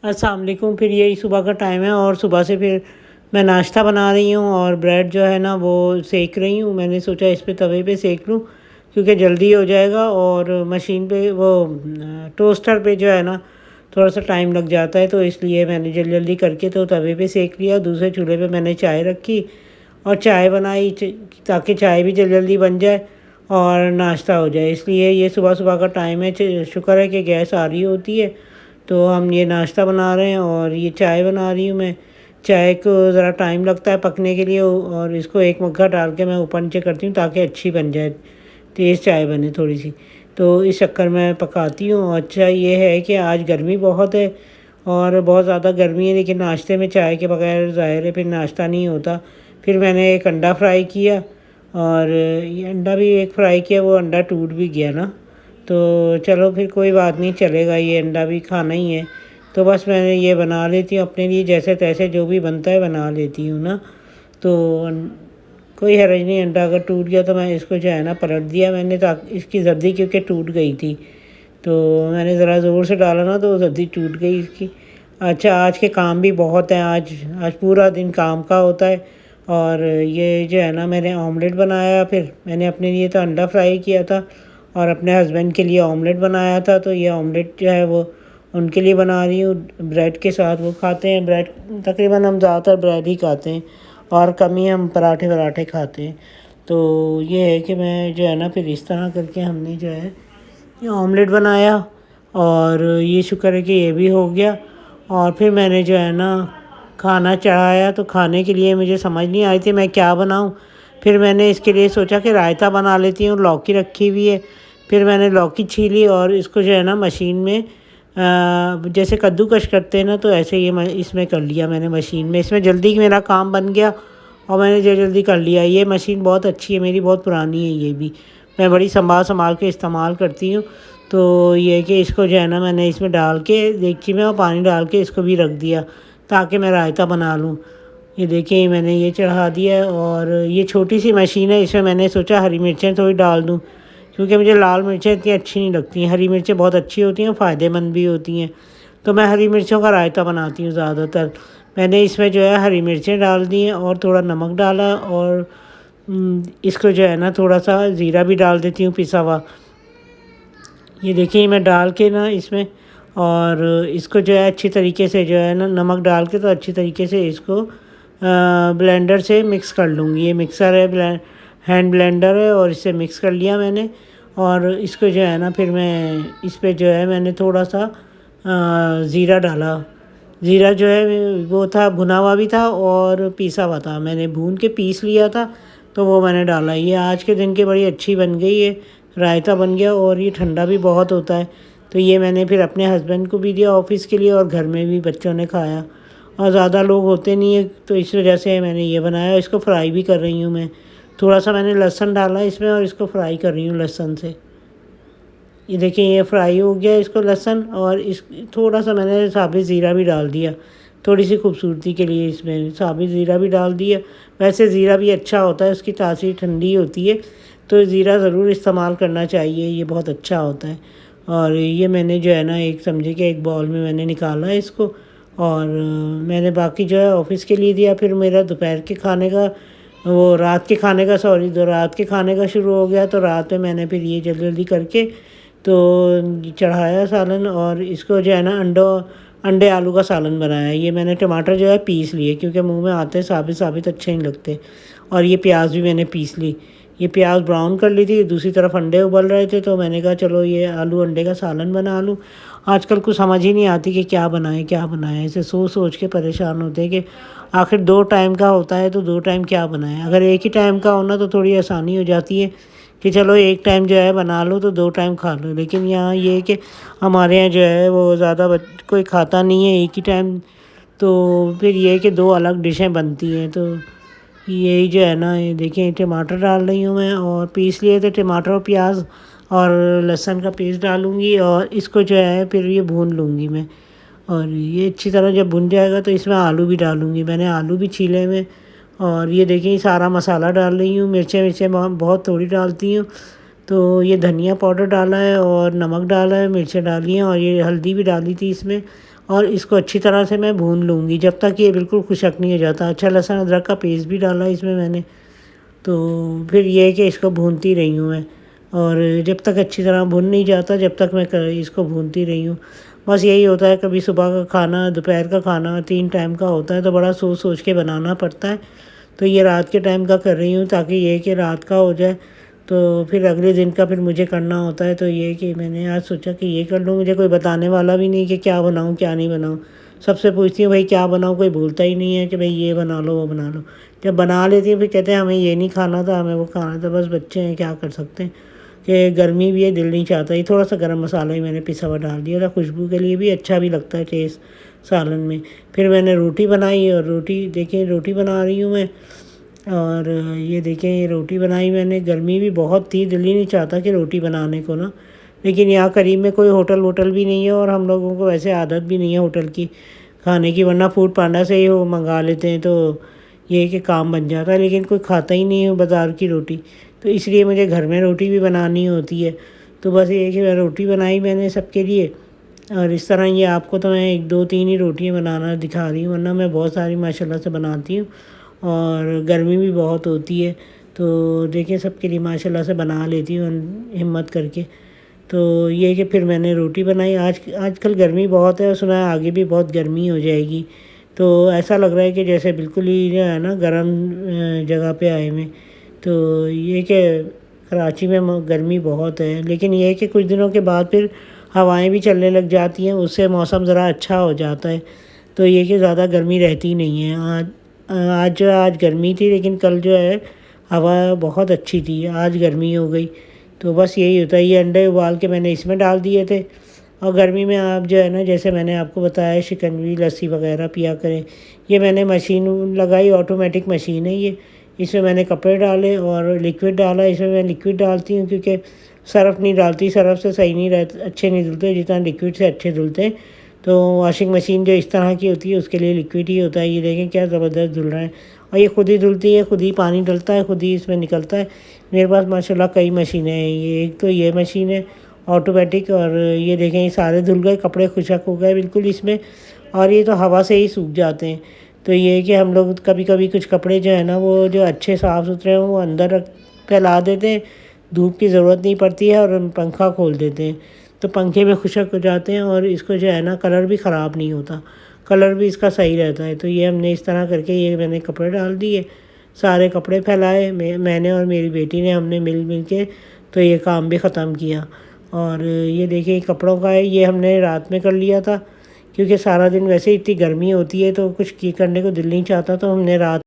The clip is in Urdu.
السلام علیکم۔ پھر یہی صبح کا ٹائم ہے اور صبح سے پھر میں ناشتہ بنا رہی ہوں اور بریڈ جو ہے نا وہ سیک رہی ہوں۔ میں نے سوچا اس پہ توے پہ سیک لوں کیونکہ جلدی ہو جائے گا، اور مشین پہ وہ ٹوسٹر پہ جو ہے نا تھوڑا سا ٹائم لگ جاتا ہے، تو اس لیے میں نے جلدی جلدی کر کے تو توے پہ سیک لیا۔ دوسرے چولہے پہ میں نے چائے رکھی اور چائے بنائی تاکہ چائے بھی جلدی جلدی بن جائے اور ناشتہ ہو جائے۔ اس لیے یہ صبح صبح کا ٹائم ہے، شکر ہے کہ گیس آ رہی ہوتی ہے۔ تو ہم یہ ناشتہ بنا رہے ہیں اور یہ چائے بنا رہی ہوں میں۔ چائے کو ذرا ٹائم لگتا ہے پکنے کے لیے، اور اس کو ایک مگھا ڈال کے میں اوپر نیچے کرتی ہوں تاکہ اچھی بن جائے، تیز چائے بنے تھوڑی سی، تو اس چکر میں پکاتی ہوں۔ اچھا یہ ہے کہ آج گرمی بہت ہے اور بہت زیادہ گرمی ہے، لیکن ناشتے میں چائے کے بغیر ظاہر ہے پھر ناشتہ نہیں ہوتا۔ پھر میں نے ایک انڈا فرائی کیا، اور یہ انڈا بھی ایک فرائی کیا، وہ انڈا ٹوٹ بھی گیا نا، تو چلو پھر کوئی بات نہیں، چلے گا، یہ انڈا بھی کھانا ہی ہے۔ تو بس میں نے یہ بنا لیتی ہوں اپنے لیے، جیسے تیسے جو بھی بنتا ہے بنا لیتی ہوں نا، تو کوئی حرج نہیں۔ انڈا اگر ٹوٹ گیا تو میں اس کو جو ہے نا پلٹ دیا میں نے، تاکہ اس کی زردی کیونکہ ٹوٹ گئی تھی، تو میں نے ذرا زور سے ڈالا نا تو زردی ٹوٹ گئی اس کی۔ اچھا آج کے کام بھی بہت ہیں، آج پورا دن کام کا ہوتا ہے۔ اور یہ جو ہے نا میں نے آملیٹ بنایا، پھر میں نے اپنے لیے تو انڈا فرائی کیا تھا اور اپنے ہسبینڈ کے لیے آملیٹ بنایا تھا، تو یہ آملیٹ جو ہے وہ ان کے لیے بنا رہی ہوں بریڈ کے ساتھ۔ وہ کھاتے ہیں بریڈ، تقریباً ہم زیادہ تر بریڈ ہی کھاتے ہیں اور کم ہی ہم پراٹھے کھاتے ہیں۔ تو یہ ہے کہ میں جو ہے نا پھر اس طرح کر کے ہم نے جو ہے یہ آملیٹ بنایا، اور یہ شکر ہے کہ یہ بھی ہو گیا۔ اور پھر میں نے جو ہے نا کھانا چڑھایا، تو کھانے کے لیے مجھے سمجھ نہیں آئی تھی میں کیا بناؤں۔ پھر میں نے اس کے لیے سوچا کہ رائتا بنا لیتی ہوں، لوکی رکھی ہوئی ہے۔ پھر میں نے لوکی چھیلی اور اس کو جو ہے نا مشین میں جیسے کدو کش کرتے ہیں نا، تو ایسے یہ اس میں کر لیا میں نے مشین میں۔ اس میں جلدی میرا کام بن گیا اور میں نے جلدی کر لیا۔ یہ مشین بہت اچھی ہے میری، بہت پرانی ہے، یہ بھی میں بڑی سنبھال کے استعمال کرتی ہوں۔ تو یہ کہ اس کو جو ہے نا میں نے اس میں ڈال کے دیگچی میں اور پانی ڈال کے اس کو بھی رکھ دیا تاکہ میں رائتا بنا لوں۔ یہ دیکھیں میں نے یہ چڑھا دیا ہے، اور یہ چھوٹی سی مشین ہے، اس میں میں نے سوچا ہری مرچیں تھوڑی ڈال دوں کیونکہ مجھے لال مرچیں اتنی اچھی نہیں لگتی ہیں۔ ہری مرچیں بہت اچھی ہوتی ہیں، فائدہ مند بھی ہوتی ہیں، تو میں ہری مرچوں کا رائتا بناتی ہوں زیادہ تر۔ میں نے اس میں جو ہے ہری مرچیں ڈال دی ہیں اور تھوڑا نمک ڈالا، اور اس کو جو ہے نا تھوڑا سا زیرہ بھی ڈال دیتی ہوں پسا ہوا۔ یہ دیکھیں میں ڈال کے نا اس میں، اور اس کو جو ہے اچھی طریقے سے جو ہے نا نمک ڈال کے تو اچھی طریقے سے اس کو بلینڈر سے مکس کر لوں گی۔ یہ مکسر ہے، ہینڈ بلینڈر ہے، اور اس سے مکس کر لیا میں نے۔ اور اس کو جو ہے نا پھر میں اس پہ جو ہے میں نے تھوڑا سا زیرہ ڈالا۔ زیرہ جو ہے وہ تھا بھنا ہوا بھی تھا اور پیسا ہوا تھا، میں نے بھون کے پیس لیا تھا، تو وہ میں نے ڈالا۔ یہ آج کے دن کی بڑی اچھی بن گئی ہے، رائتا بن گیا، اور یہ ٹھنڈا بھی بہت ہوتا ہے، تو یہ میں نے پھر اپنے ہسبینڈ کو بھی دیا آفس کے لیے، اور گھر میں بھی بچوں نے کھایا، اور زیادہ لوگ ہوتے نہیں ہیں تو اس وجہ سے میں نے یہ بنایا۔ اس کو فرائی بھی کر رہی ہوں میں، تھوڑا سا میں نے لہسن ڈالا اس میں، اور اس کو فرائی کر رہی ہوں لہسن سے۔ یہ دیکھیں یہ فرائی ہو گیا اس کو لہسن، اور تھوڑا سا میں نے ثابت زیرہ بھی ڈال دیا تھوڑی سی خوبصورتی کے لیے، اس میں ثابت زیرہ بھی ڈال دیا۔ ویسے زیرہ بھی اچھا ہوتا ہے، اس کی تاثیر ٹھنڈی ہوتی ہے، تو زیرہ ضرور استعمال کرنا چاہیے، یہ بہت اچھا ہوتا ہے۔ اور یہ میں نے جو ہے نا ایک سمجھے کہ ایک باؤل میں میں نے نکالا ہے اس کو، اور میں نے باقی جو ہے آفس کے لیے دیا۔ پھر میرا دوپہر کے کھانے کا رات کے کھانے کا شروع ہو گیا، تو رات میں نے پھر یہ جلدی جلدی کر کے تو چڑھایا سالن، اور اس کو جو ہے نا انڈے آلو کا سالن بنایا۔ یہ میں نے ٹماٹر جو ہے پیس لیے کیونکہ منہ میں آتے ثابت اچھے نہیں لگتے، اور یہ پیاز بھی میں نے پیس لی۔ یہ پیاز براؤن کر لی تھی، دوسری طرف انڈے ابل رہے تھے، تو میں نے کہا چلو یہ آلو انڈے کا سالن بنا لوں۔ آج کل کچھ سمجھ ہی نہیں آتی کہ کیا بنائیں ایسے سوچ کے پریشان ہوتے ہیں کہ آخر 2 ٹائم کا ہوتا ہے تو 2 ٹائم کیا بنائیں۔ اگر ایک ہی ٹائم کا ہونا تو تھوڑی آسانی ہو جاتی ہے کہ چلو ایک ٹائم جو ہے بنا لو تو 2 ٹائم کھا لو، لیکن یہاں یہ کہ ہمارے یہاں جو ہے وہ زیادہ کوئی کھاتا نہیں ہے ایک ہی ٹائم، تو پھر یہ کہ 2 الگ ڈشیں بنتی ہیں۔ تو یہی جو ہے نا یہ دیکھیں ٹماٹر ڈال رہی ہوں میں، اور پیس لیے تھے ٹماٹر اور پیاز اور لہسن کا پیسٹ ڈالوں گی، اور اس کو جو ہے پھر یہ بھون لوں گی میں، اور یہ اچھی طرح جب بھن جائے گا تو اس میں آلو بھی ڈالوں گی۔ میں نے آلو بھی چھیلے میں، اور یہ دیکھیں سارا مسالہ ڈال رہی ہوں۔ مرچیں بہت تھوڑی ڈالتی ہوں، تو یہ دھنیا پاؤڈر ڈالا ہے اور نمک ڈالا ہے، مرچیں ڈالی ہیں، اور یہ ہلدی بھی ڈالی تھی اس میں، اور اس کو اچھی طرح سے میں بھون لوں گی جب تک یہ بالکل خشک نہیں ہو جاتا. اچھا لہسن ادرک کا پیسٹ بھی ڈالا اس میں نے. تو پھر یہ ہے کہ اس کو بھونتی رہی ہوں میں، اور جب تک اچھی طرح بھن نہیں جاتا جب تک میں اس کو بھونتی رہی ہوں. بس یہی ہوتا ہے، کبھی صبح کا کھانا، دوپہر کا کھانا، 3 ٹائم کا ہوتا ہے تو بڑا سوچ سوچ کے بنانا پڑتا ہے. تو یہ رات کے ٹائم کا کر رہی ہوں تاکہ یہ کہ رات کا ہو جائے، تو پھر اگلے دن کا پھر مجھے کرنا ہوتا ہے. تو یہ کہ میں نے آج سوچا کہ یہ کر لوں. مجھے کوئی بتانے والا بھی نہیں کہ کیا بناؤں کیا نہیں بناؤں. سب سے پوچھتی ہوں بھائی کیا بناؤں، کوئی بولتا ہی نہیں ہے کہ بھائی یہ بنا لو وہ بنا لو. جب بنا لیتی ہوں پھر کہتے ہیں ہمیں یہ نہیں کھانا تھا، ہمیں وہ کھانا تھا. بس بچے ہیں، کیا کر سکتے ہیں، کہ گرمی بھی ہے، دل نہیں چاہتا. یہ تھوڑا سا گرم مسالہ ہی میں نے پسا ہوا ڈال دیا تھا، خوشبو کے لیے بھی اچھا بھی لگتا ہے ٹیسٹ سالن میں. پھر میں نے روٹی بنائی، اور روٹی دیکھیں روٹی بنا رہی ہوں میں. اور یہ دیکھیں یہ روٹی بنائی میں نے. گرمی بھی بہت تھی، دل ہی نہیں چاہتا کہ روٹی بنانے کو نا. لیکن یہاں قریب میں کوئی ہوٹل بھی نہیں ہے، اور ہم لوگوں کو ویسے عادت بھی نہیں ہے ہوٹل کی کھانے کی، ورنہ فوڈ پانڈا سے ہی وہ منگا لیتے ہیں تو یہ کہ کام بن جاتا ہے. لیکن کوئی کھاتا ہی نہیں ہے بازار کی روٹی، تو اس لیے مجھے گھر میں روٹی بھی بنانی ہوتی ہے. تو بس یہ کہ روٹی بنائی میں نے سب کے لیے. اور اس طرح یہ آپ کو تو میں 1 2 3 ہی روٹیاں بنانا دکھا رہی ہوں، ورنہ میں بہت ساری ماشاء اللہ سے بناتی ہوں. اور گرمی بھی بہت ہوتی ہے تو دیکھیں سب کے لیے ماشاء اللہ سے بنا لیتی ہوں ہمت کر کے. تو یہ کہ پھر میں نے روٹی بنائی. آج کل گرمی بہت ہے، اور سنا ہے آگے بھی بہت گرمی ہو جائے گی. تو ایسا لگ رہا ہے کہ جیسے بالکل ہی جو ہے نا گرم جگہ پہ آئے ہوئے. تو یہ کہ کراچی میں گرمی بہت ہے، لیکن یہ ہے کہ کچھ دنوں کے بعد پھر ہوائیں بھی چلنے لگ جاتی ہیں، اس سے موسم ذرا اچھا ہو جاتا ہے. تو یہ کہ زیادہ گرمی رہتی نہیں ہے. آج گرمی تھی، لیکن کل جو ہے ہوا بہت اچھی تھی. آج گرمی ہو گئی. تو بس یہی ہوتا ہے. یہ انڈے ابال کے میں نے اس میں ڈال دیے تھے. اور گرمی میں آپ جو ہے نا، جیسے میں نے آپ کو بتایا شکنجی لسی وغیرہ پیا کریں. یہ میں نے مشین لگائی، آٹومیٹک مشین ہے یہ. اس میں میں نے کپڑے ڈالے اور لکوڈ ڈالا. اس میں میں لکوڈ ڈالتی ہوں کیونکہ سرف نہیں ڈالتی، سرف سے صحیح نہیں رہتے، اچھے نہیں دھلتے جتنا لکوڈ سے اچھے دھلتے ہیں. تو واشنگ مشین جو اس طرح کی ہوتی ہے اس کے لیے لکوڈ ہی ہوتا ہے. یہ دیکھیں کیا زبردست دھل رہا ہے، اور یہ خود ہی دھلتی ہے، خود ہی پانی ڈلتا ہے، خود ہی اس میں نکلتا ہے. میرے پاس ماشاء اللہ کئی مشینیں ہیں. ایک تو یہ مشین ہے آٹومیٹک، اور یہ دیکھیں یہ سارے دھل گئے، کپڑے خشک ہو گئے بالکل اس میں. اور یہ تو ہوا سے ہی سوکھ جاتے ہیں. تو یہ کہ ہم لوگ کبھی کبھی کچھ کپڑے جو ہے نا وہ جو اچھے صاف ستھرے ہوں وہ اندر پھیلا دیتے ہیں، دھوپ کی ضرورت نہیں پڑتی ہے، اور پنکھا کھول دیتے ہیں تو پنکھے میں خشک ہو جاتے ہیں. اور اس کو جو ہے نا کلر بھی خراب نہیں ہوتا، کلر بھی اس کا صحیح رہتا ہے. تو یہ ہم نے اس طرح کر کے یہ میں نے کپڑے ڈال دیے، سارے کپڑے پھیلائے میں نے اور میری بیٹی نے، ہم نے مل کے تو یہ کام بھی ختم کیا. اور یہ دیکھیں کپڑوں کا ہے، یہ ہم نے رات میں کر لیا تھا کیونکہ سارا دن ویسے اتنی گرمی ہوتی ہے تو کچھ کرنے کو دل نہیں چاہتا. تو ہم نے رات